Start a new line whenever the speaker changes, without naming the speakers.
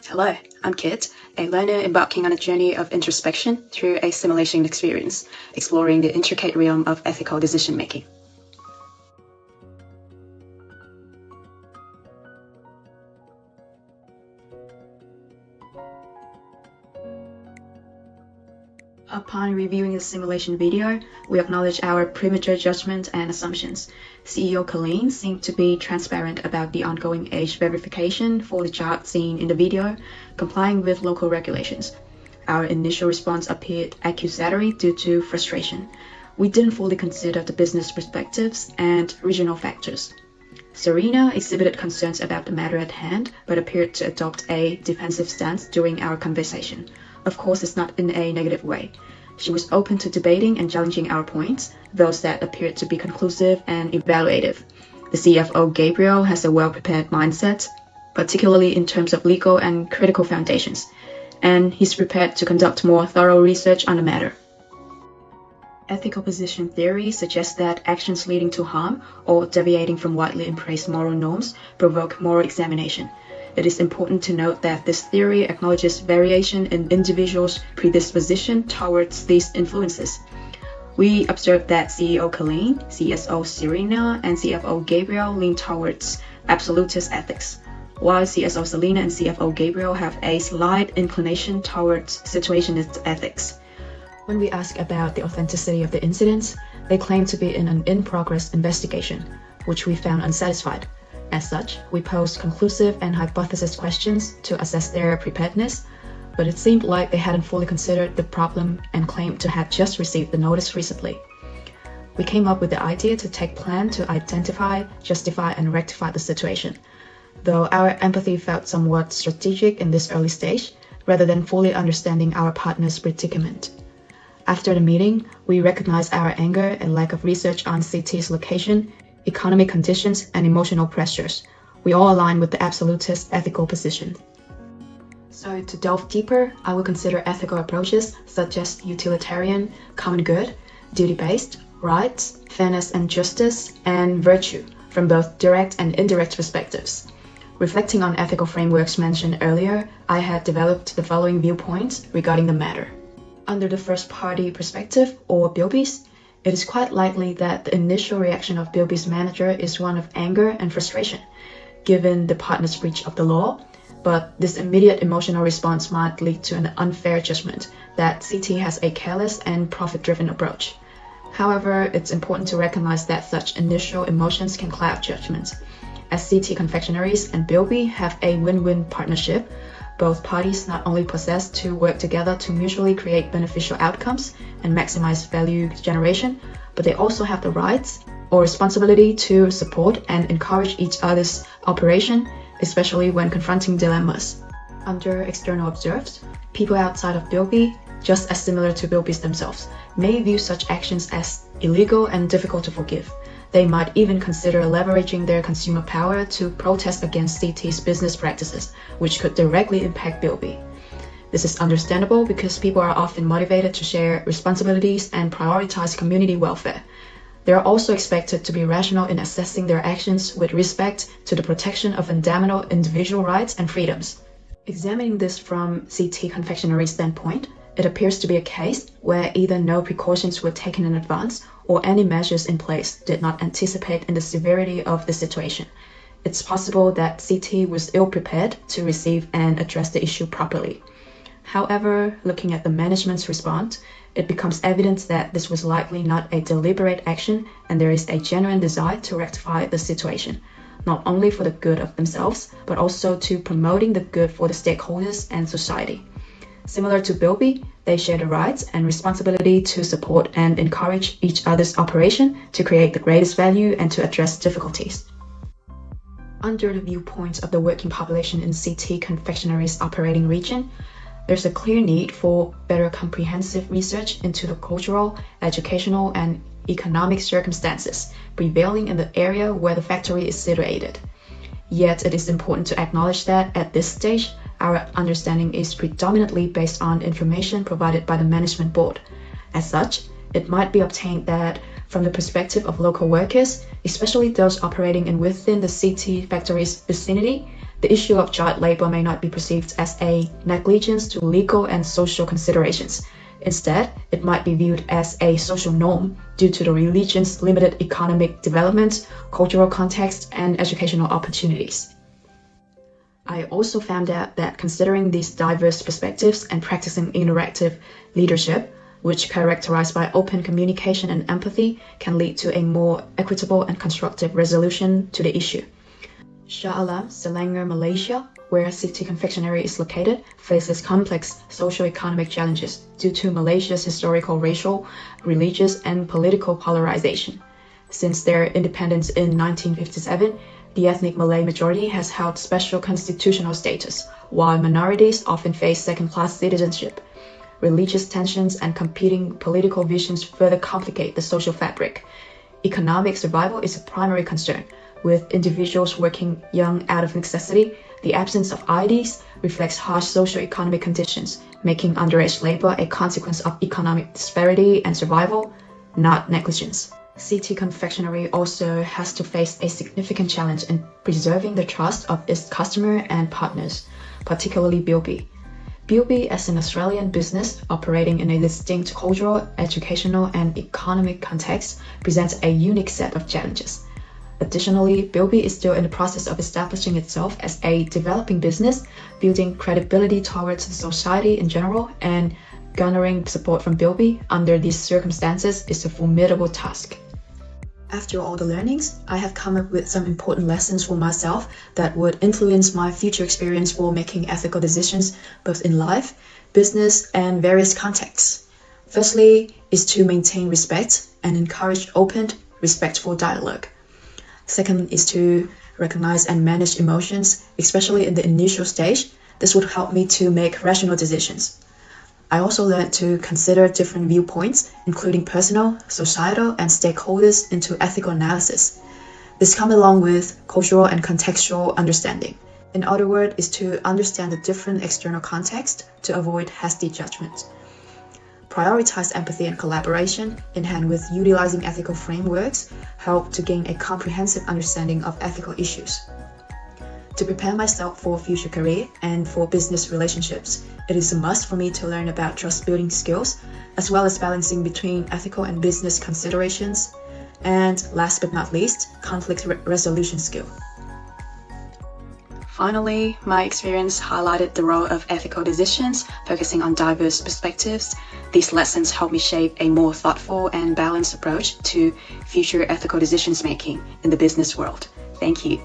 Hello, I'm Kit, a learner embarking on a journey of introspection through a simulation experience, exploring the intricate realm of ethical decision-making. Upon reviewing the simulation video, we acknowledge our premature judgment and assumptions. CEO Colleen seemed to be transparent about the ongoing age verification for the child seen in the video, complying with local regulations. Our initial response appeared accusatory due to frustration. We didn't fully consider the business perspectives and regional factors. Serena exhibited concerns about the matter at hand, but appeared to adopt a defensive stance during our conversation. Of course, it's not in a negative way. She was open to debating and challenging our points, those that appeared to be conclusive and evaluative. The CFO, Gabriel, has a well-prepared mindset, particularly in terms of legal and critical foundations, and he's prepared to conduct more thorough research on the matter. Ethical position theory suggests that actions leading to harm or deviating from widely embraced moral norms provoke moral examination. It is important to note that this theory acknowledges variation in individuals' predisposition towards these influences. We observed that CEO Colleen, CSO Serena, and CFO Gabriel lean towards absolutist ethics, while CSO Selena and CFO Gabriel have a slight inclination towards situationist ethics. When we asked about the authenticity of the incidents, they claimed to be in an in-progress investigation, which we found unsatisfied. As such, we posed conclusive and hypothesis questions to assess their preparedness, but it seemed like they hadn't fully considered the problem and claimed to have just received the notice recently. We came up with the idea to take plan to identify, justify, and rectify the situation, though our empathy felt somewhat strategic in this early stage, rather than fully understanding our partner's predicament. After the meeting, we recognized our anger and lack of research on CT's location, economic conditions, and emotional pressures. We all align with the absolutist ethical position. So to delve deeper, I will consider ethical approaches such as utilitarian, common good, duty-based, rights, fairness and justice, and virtue from both direct and indirect perspectives. Reflecting on ethical frameworks mentioned earlier, I had developed the following viewpoints regarding the matter. Under the first-party perspective, or BUS, it is quite likely that the initial reaction of BUS manager is one of anger and frustration, given the partner's breach of the law, but this immediate emotional response might lead to an unfair judgment that CT has a careless and profit-driven approach. However, it's important to recognize that such initial emotions can cloud judgments. As CT confectionaries and BUS have a win-win partnership, both parties not only possess to work together to mutually create beneficial outcomes and maximize value generation, but they also have the rights or responsibility to support and encourage each other's operation, especially when confronting dilemmas. Under external observers, people outside of BUS, just as similar to BUS themselves, may view such actions as illegal and difficult to forgive. They might even consider leveraging their consumer power to protest against CT's business practices, which could directly impact BUS. This is understandable because people are often motivated to share responsibilities and prioritize community welfare. They are also expected to be rational in assessing their actions with respect to the protection of fundamental individual rights and freedoms. Examining this from CT confectionery standpoint, it appears to be a case where either no precautions were taken in advance or any measures in place did not anticipate in the severity of the situation. It's possible that CT was ill-prepared to receive and address the issue properly. However, looking at the management's response, it becomes evident that this was likely not a deliberate action and there is a genuine desire to rectify the situation, not only for the good of themselves, but also to promoting the good for the stakeholders and society. Similar to BUS, they share the rights and responsibility to support and encourage each other's operation to create the greatest value and to address difficulties. Under the viewpoints of the working population in CT Confectionary's operating region, there's a clear need for better comprehensive research into the cultural, educational, and economic circumstances prevailing in the area where the factory is situated. Yet it is important to acknowledge that at this stage, our understanding is predominantly based on information provided by the management board. As such, it might be obtained that from the perspective of local workers, especially those operating within the CT factory's vicinity, the issue of child labor may not be perceived as a negligence to legal and social considerations. Instead, it might be viewed as a social norm due to the region's limited economic development, cultural context, and educational opportunities. I also found out that considering these diverse perspectives and practicing interactive leadership, which characterized by open communication and empathy, can lead to a more equitable and constructive resolution to the issue. Shah Alam, Selangor, Malaysia, where City Confectionery is located, faces complex socio-economic challenges due to Malaysia's historical racial, religious, and political polarization. Since their independence in 1957, the ethnic Malay majority has held special constitutional status, while minorities often face second-class citizenship. Religious tensions and competing political visions further complicate the social fabric. Economic survival is a primary concern, with individuals working young out of necessity. The absence of IDs reflects harsh socio-economic conditions, making underage labor a consequence of economic disparity and survival, not negligence. City Confectionery also has to face a significant challenge in preserving the trust of its customer and partners, particularly BUS30031. BUS30031, as an Australian business operating in a distinct cultural, educational, and economic context, presents a unique set of challenges. Additionally, BUS30031 is still in the process of establishing itself as a developing business, building credibility towards society in general, and garnering support from BUS30031 under these circumstances is a formidable task. After all the learnings, I have come up with some important lessons for myself that would influence my future experience for making ethical decisions both in life, business, and various contexts. Firstly, is to maintain respect and encourage open, respectful dialogue. Second is to recognize and manage emotions, especially in the initial stage. This would help me to make rational decisions. I also learned to consider different viewpoints, including personal, societal, and stakeholders into ethical analysis. This comes along with cultural and contextual understanding. In other words, is to understand the different external context to avoid hasty judgment. Prioritize empathy and collaboration in hand with utilizing ethical frameworks help to gain a comprehensive understanding of ethical issues. To prepare myself for a future career and for business relationships, it is a must for me to learn about trust-building skills, as well as balancing between ethical and business considerations, and last but not least, conflict resolution skill. Finally, my experience highlighted the role of ethical decisions, focusing on diverse perspectives. These lessons helped me shape a more thoughtful and balanced approach to future ethical decisions making in the business world. Thank you.